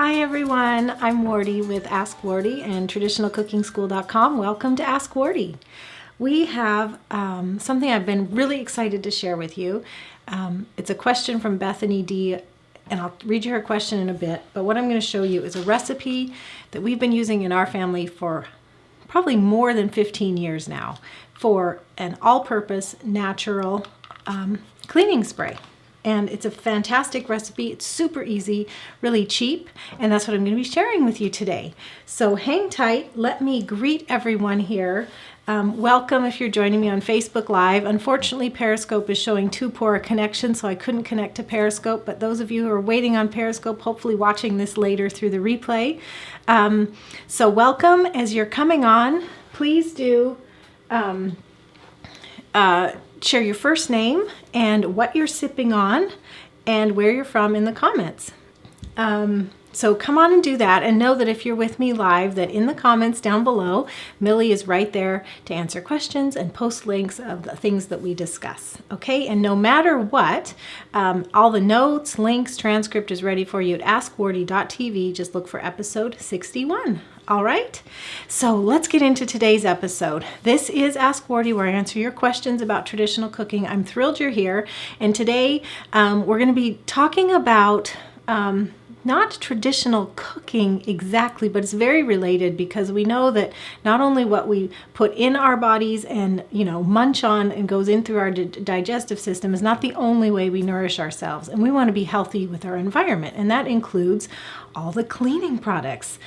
Hi everyone, I'm Wardee with Ask Wardee and traditionalcookingschool.com. Welcome to Ask Wardee. We have something I've been really excited to share with you. It's a question from Bethany D, and I'll read you her question in a bit. But what I'm going to show you is a recipe that we've been using in our family for probably more than 15 years now for an all-purpose natural cleaning spray. And it's a fantastic recipe. It's super easy, really cheap, and that's what I'm going to be sharing with you today. So hang tight. Let me greet everyone here. Welcome if you're joining me on Facebook Live. Unfortunately, Periscope is showing too poor a connection, so I couldn't connect to Periscope. But those of you who are waiting on Periscope, hopefully watching this later through the replay. So welcome. As you're coming on, please do share your first name and what you're sipping on and where you're from in the comments. So come on and do that, and know that if you're with me live, that in the comments down below, Millie is right there to answer questions and post links of the things that we discuss. Okay, and no matter what, all the notes, links, transcript is ready for you at askwardee.tv. Just look for episode 61. All right, so let's get into today's episode. This is Ask Wardee, where I answer your questions about traditional cooking. I'm thrilled you're here, and today we're going to be talking about not traditional cooking exactly, but it's very related, because we know that not only what we put in our bodies and munch on and goes in through our digestive system is not the only way we nourish ourselves, and we want to be healthy with our environment, and that includes all the cleaning products.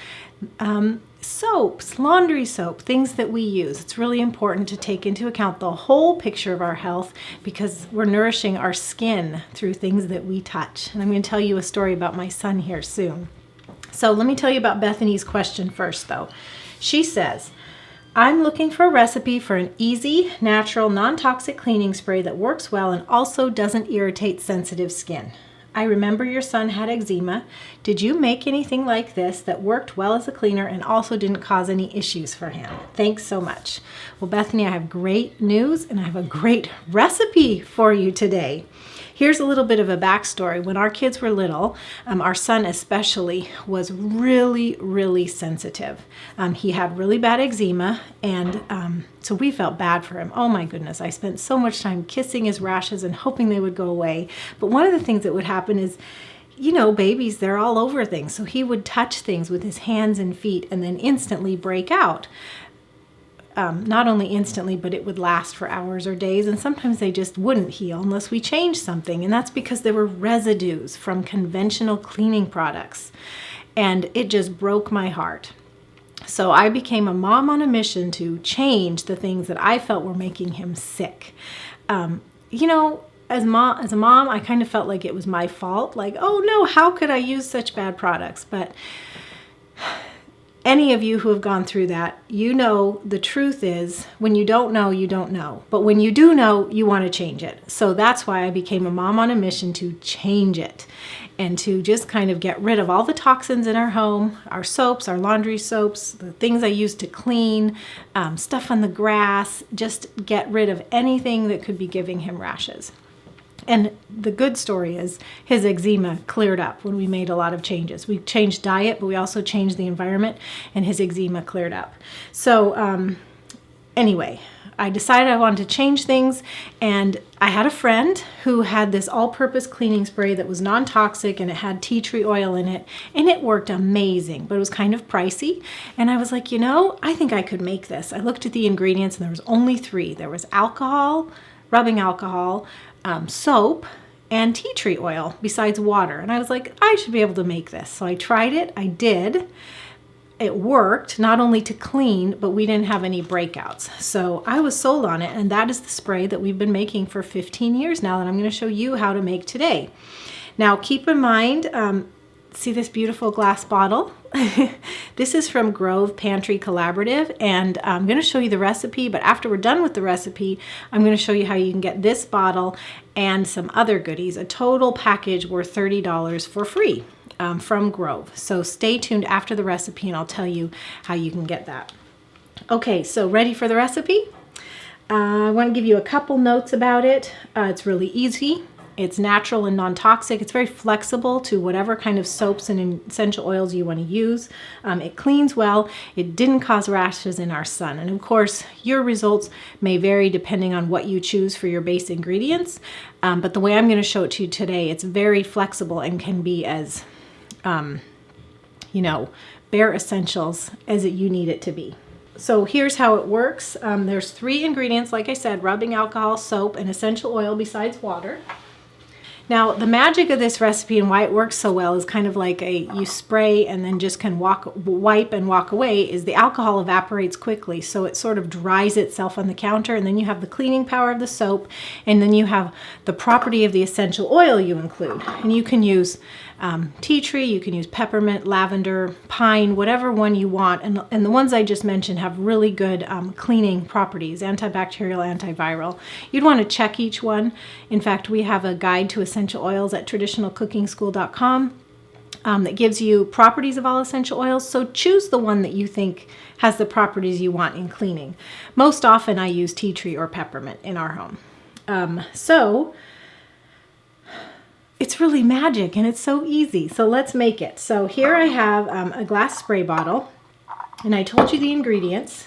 Soaps, laundry soap, things that we use. It's really important to take into account the whole picture of our health, because we're nourishing our skin through things that we touch. And I'm going to tell you a story about my son here soon. So let me tell you about Bethany's question first, though. She says, I'm looking for a recipe for an easy, natural, non-toxic cleaning spray that works well and also doesn't irritate sensitive skin. I remember your son had eczema. Did you make anything like this that worked well as a cleaner and also didn't cause any issues for him? Thanks so much. Well, Bethany, I have great news, and I have a great recipe for you today. Here's a little bit of a backstory. When our kids were little, our son especially was really, really sensitive. He had really bad eczema, and so we felt bad for him. Oh my goodness, I spent so much time kissing his rashes and hoping they would go away. But one of the things that would happen is, babies, they're all over things. So he would touch things with his hands and feet and then instantly break out. Not only instantly, but it would last for hours or days, and sometimes they just wouldn't heal unless we changed something, and that's because there were residues from conventional cleaning products, and it just broke my heart. So I became a mom on a mission to change the things that I felt were making him sick. As a mom, I kind of felt like it was my fault, like, oh no, how could I use such bad products? But any of you who have gone through that, the truth is, when you don't know, you don't know. But when you do know, you want to change it. So that's why I became a mom on a mission to change it and to just kind of get rid of all the toxins in our home, our soaps, our laundry soaps, the things I used to clean, stuff on the grass, just get rid of anything that could be giving him rashes. And the good story is his eczema cleared up when we made a lot of changes. We changed diet, but we also changed the environment, and his eczema cleared up. So anyway, I decided I wanted to change things, and I had a friend who had this all-purpose cleaning spray that was non-toxic, and it had tea tree oil in it, and it worked amazing, but it was kind of pricey. And I was like, I think I could make this. I looked at the ingredients, and there was only 3. There was alcohol, rubbing alcohol, soap, and tea tree oil besides water. And I was like, I should be able to make this. So I tried it. I did. It worked, not only to clean, but we didn't have any breakouts. So I was sold on it, and that is the spray that we've been making for 15 years now that I'm going to show you how to make today. Now keep in mind, see this beautiful glass bottle? This is from Grove Pantry Collaborative, and I'm going to show you the recipe, but after we're done with the recipe, I'm going to show you how you can get this bottle and some other goodies, a total package worth $30 for free from Grove. So stay tuned after the recipe, and I'll tell you how you can get that. Okay, so ready for the recipe? I want to give you a couple notes about it. It's really easy. It's natural and non-toxic. It's very flexible to whatever kind of soaps and essential oils you want to use. It cleans well. It didn't cause rashes in our son. And of course, your results may vary depending on what you choose for your base ingredients. But the way I'm going to show it to you today, it's very flexible and can be as, bare essentials as you need it to be. So here's how it works. There's 3 ingredients, like I said, rubbing alcohol, soap, and essential oil besides water. Now, the magic of this recipe and why it works so well is kind of like you spray and then just can wipe and walk away, is the alcohol evaporates quickly. So it sort of dries itself on the counter, and then you have the cleaning power of the soap, and then you have the property of the essential oil you include. And you can use tea tree, you can use peppermint, lavender, pine, whatever one you want. And the ones I just mentioned have really good cleaning properties, antibacterial, antiviral. You'd want to check each one. In fact, we have a guide to essential oils at traditionalcookingschool.com that gives you properties of all essential oils. So choose the one that you think has the properties you want in cleaning. Most often I use tea tree or peppermint in our home. So it's really magic and it's so easy. So let's make it. So here I have a glass spray bottle, and I told you the ingredients.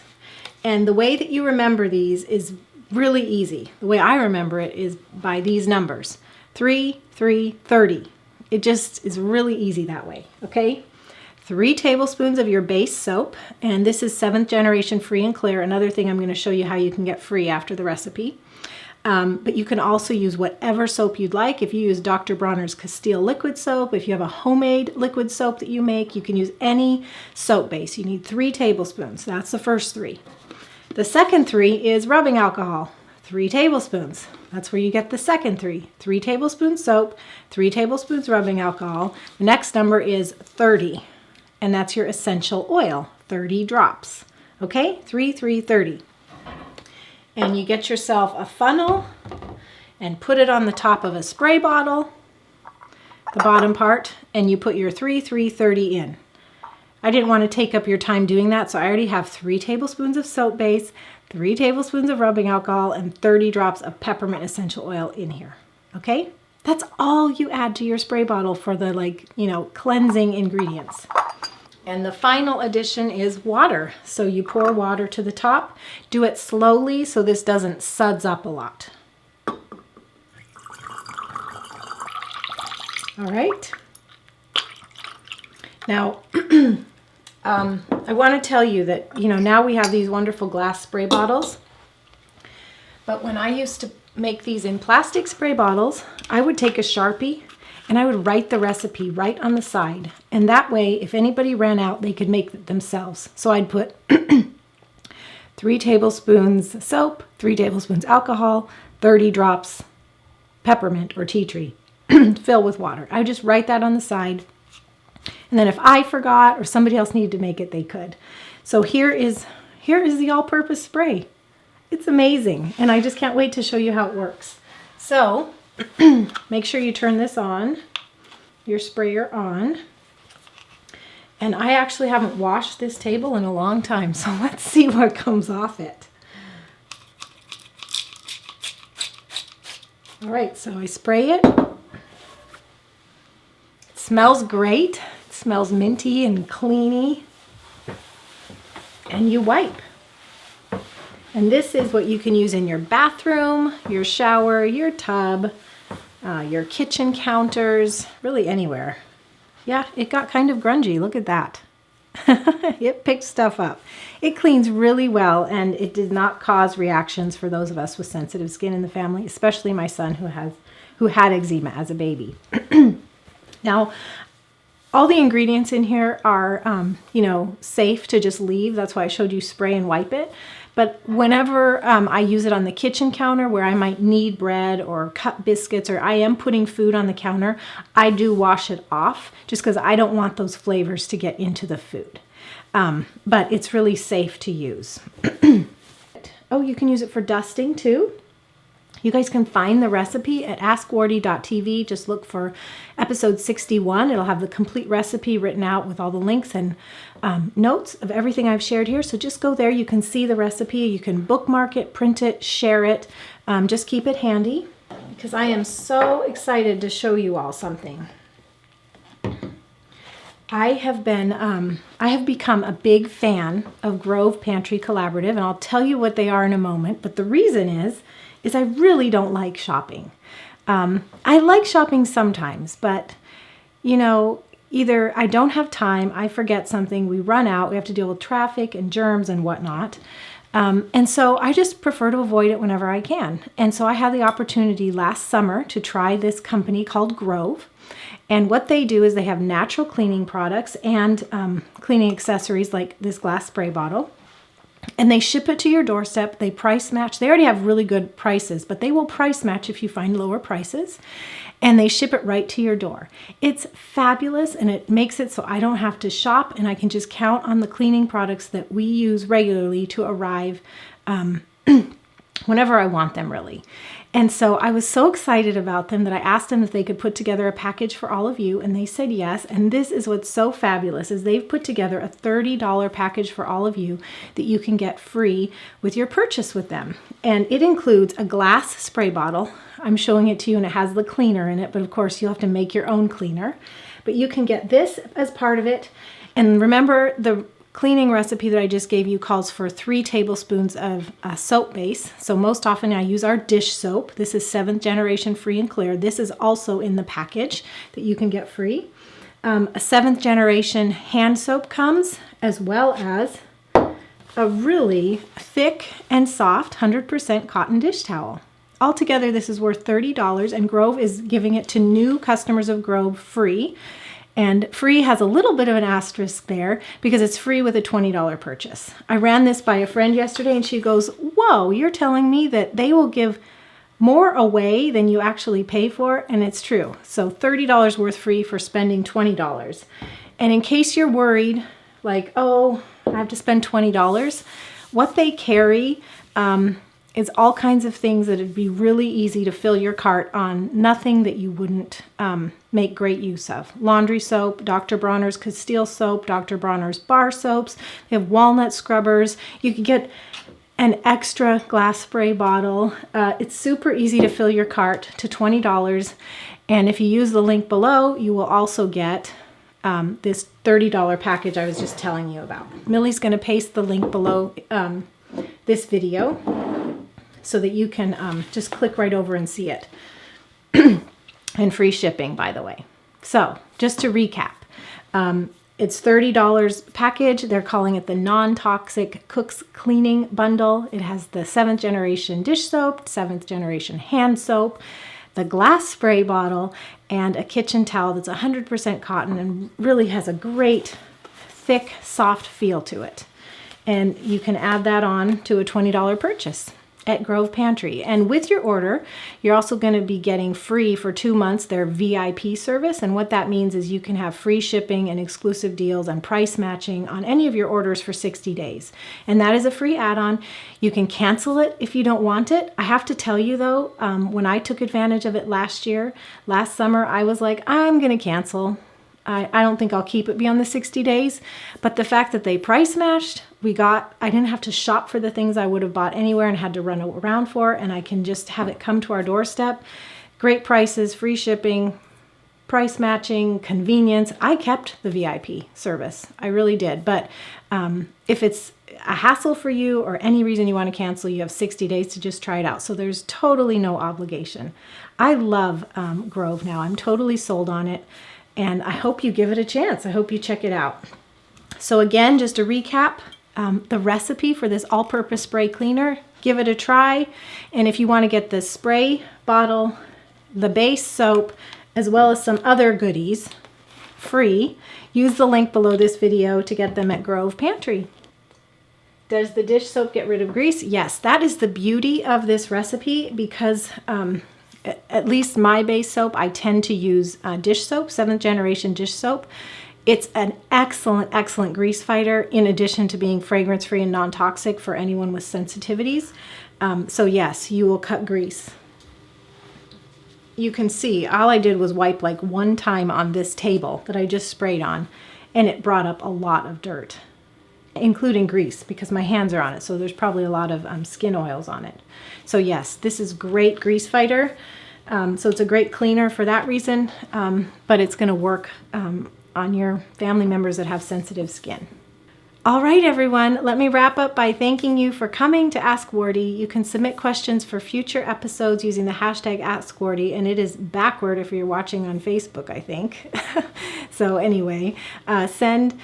And the way that you remember these is really easy. The way I remember it is by these numbers: 3, 3, 30. It just is really easy that way. Okay. 3 tablespoons of your base soap, and this is 7th generation free and clear. Another thing I'm going to show you how you can get free after the recipe. But you can also use whatever soap you'd like. If you use Dr. Bronner's Castile liquid soap, if you have a homemade liquid soap that you make, you can use any soap base. You need 3 tablespoons. That's the first 3. The second 3 is rubbing alcohol, 3 tablespoons. That's where you get the second 3. 3 tablespoons soap, 3 tablespoons rubbing alcohol. The next number is 30, and that's your essential oil, 30 drops. Okay, 3, 3, 30. And you get yourself a funnel and put it on the top of a spray bottle, the bottom part, and you put your 3, 3, 30 in. I didn't want to take up your time doing that, so I already have 3 tablespoons of soap base, 3 tablespoons of rubbing alcohol, and 30 drops of peppermint essential oil in here. Okay? That's all you add to your spray bottle for the cleansing ingredients. And the final addition is water. So you pour water to the top. Do it slowly so this doesn't suds up a lot. All right. Now, I want to tell you that, now we have these wonderful glass spray bottles. But when I used to make these in plastic spray bottles, I would take a Sharpie and I would write the recipe right on the side. And that way, if anybody ran out, they could make it themselves. So I'd put 3 tablespoons soap, 3 tablespoons alcohol, 30 drops peppermint or tea tree, fill with water. I would just write that on the side. And then if I forgot or somebody else needed to make it, they could. So here is the all-purpose spray. It's amazing. And I just can't wait to show you how it works. So make sure you turn this on, your sprayer on. And I actually haven't washed this table in a long time, so let's see what comes off it. All right, so I spray it. It smells great. It smells minty and cleany. And you wipe. And this is what you can use in your bathroom, your shower, your tub, your kitchen counters, really anywhere. Yeah, it got kind of grungy. Look at that. It picked stuff up. It cleans really well, and it did not cause reactions for those of us with sensitive skin in the family, especially my son who had eczema as a baby. Now, all the ingredients in here are, safe to just leave. That's why I showed you spray and wipe it. But whenever I use it on the kitchen counter where I might need bread or cut biscuits, or I am putting food on the counter, I do wash it off just because I don't want those flavors to get into the food. But it's really safe to use. Oh, you can use it for dusting too. You guys can find the recipe at askwardee.tv. Just look for episode 61. It'll have the complete recipe written out with all the links and notes of everything I've shared here. So just go there. You can see the recipe. You can bookmark it, print it, share it. Just keep it handy. because I am so excited to show you all something. I have become a big fan of Grove Pantry Collaborative, and I'll tell you what they are in a moment. But the reason is I really don't like shopping. I like shopping sometimes, but you know, either I don't have time, I forget something, we run out, we have to deal with traffic and germs and whatnot. And so I just prefer to avoid it whenever I can. And so I had the opportunity last summer to try this company called Grove. And what they do is they have natural cleaning products and cleaning accessories like this glass spray bottle. And they ship it to your doorstep. They price match. They already have really good prices, but they will price match if you find lower prices. And they ship it right to your door. It's fabulous, and it makes it so I don't have to shop, and I can just count on the cleaning products that we use regularly to arrive whenever I want them, really. And so I was so excited about them that I asked them if they could put together a package for all of you, and they said yes. And this is what's so fabulous is they've put together a $30 package for all of you that you can get free with your purchase with them. And it includes a glass spray bottle. I'm showing it to you, and it has the cleaner in it, but of course you'll have to make your own cleaner. But you can get this as part of it. And remember, the cleaning recipe that I just gave you calls for 3 tablespoons of soap base. So most often I use our dish soap. This is 7th generation free and clear. This is also in the package that you can get free. A 7th generation hand soap comes, as well as a really thick and soft 100% cotton dish towel. Altogether, this is worth $30, and Grove is giving it to new customers of Grove free. And free has a little bit of an asterisk there because it's free with a $20 purchase. I ran this by a friend yesterday, and she goes, "Whoa, you're telling me that they will give more away than you actually pay for?" And it's true. So $30 worth free for spending $20. And in case you're worried, like, oh, I have to spend $20, what they carry is all kinds of things that would be really easy to fill your cart on, nothing that you wouldn't make great use of. Laundry soap, Dr. Bronner's Castile soap, Dr. Bronner's bar soaps. They have walnut scrubbers. You could get an extra glass spray bottle. It's super easy to fill your cart to $20. And if you use the link below, you will also get this $30 package I was just telling you about. Millie's going to paste the link below this video so that you can just click right over and see it. And free shipping, by the way. So just to recap, it's $30 package. They're calling it the non-toxic Cook's Cleaning Bundle. It has the 7th generation dish soap, 7th generation hand soap, the glass spray bottle, and a kitchen towel that's 100% cotton and really has a great, thick, soft feel to it. And you can add that on to a $20 purchase at Grove Pantry. And with your order, you're also going to be getting free for 2 months their VIP service. And what that means is you can have free shipping and exclusive deals and price matching on any of your orders for 60 days. And that is a free add-on. You can cancel it if you don't want it. I have to tell you though, when I took advantage of it last summer, I was like, I'm going to cancel. I don't think I'll keep it beyond the 60 days, but the fact that they price matched, I didn't have to shop for the things I would have bought anywhere and had to run around for, and I can just have it come to our doorstep. Great prices, free shipping, price matching, convenience. I kept the VIP service. I really did. But if it's a hassle for you or any reason you want to cancel, you have 60 days to just try it out. So there's totally no obligation. I love Grove now. I'm totally sold on it. And I hope you give it a chance. I hope you check it out. So again, just to recap, the recipe for this all-purpose spray cleaner, give it a try. And if you want to get the spray bottle, the base soap, as well as some other goodies free, use the link below this video to get them at Grove Pantry. Does the dish soap get rid of grease? Yes, that is the beauty of this recipe because at least my base soap, I tend to use dish soap, 7th generation dish soap. It's an excellent, excellent grease fighter in addition to being fragrance-free and non-toxic for anyone with sensitivities. So yes, you will cut grease. You can see all I did was wipe like one time on this table that I just sprayed on, and it brought up a lot of dirt, including grease because my hands are on it. So there's probably a lot of skin oils on it. So yes, this is great grease fighter. So it's a great cleaner for that reason, but it's going to work on your family members that have sensitive skin. All right, everyone, let me wrap up by thanking you for coming to Ask Wardee. You can submit questions for future episodes using the hashtag Ask Wardee, and it is backward if you're watching on Facebook, I think. So anyway, send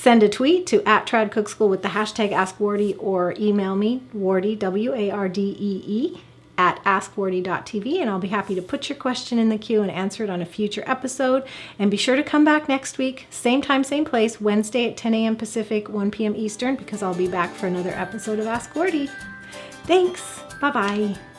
a tweet to @TradCookSchool with the hashtag Ask Wardee, or email me, Wardee, WARDEE, @askwardee.tv, and I'll be happy to put your question in the queue and answer it on a future episode. And be sure to come back next week, same time, same place, Wednesday at 10 a.m. Pacific, 1 p.m. Eastern, because I'll be back for another episode of Ask Wardee. Thanks. Bye-bye.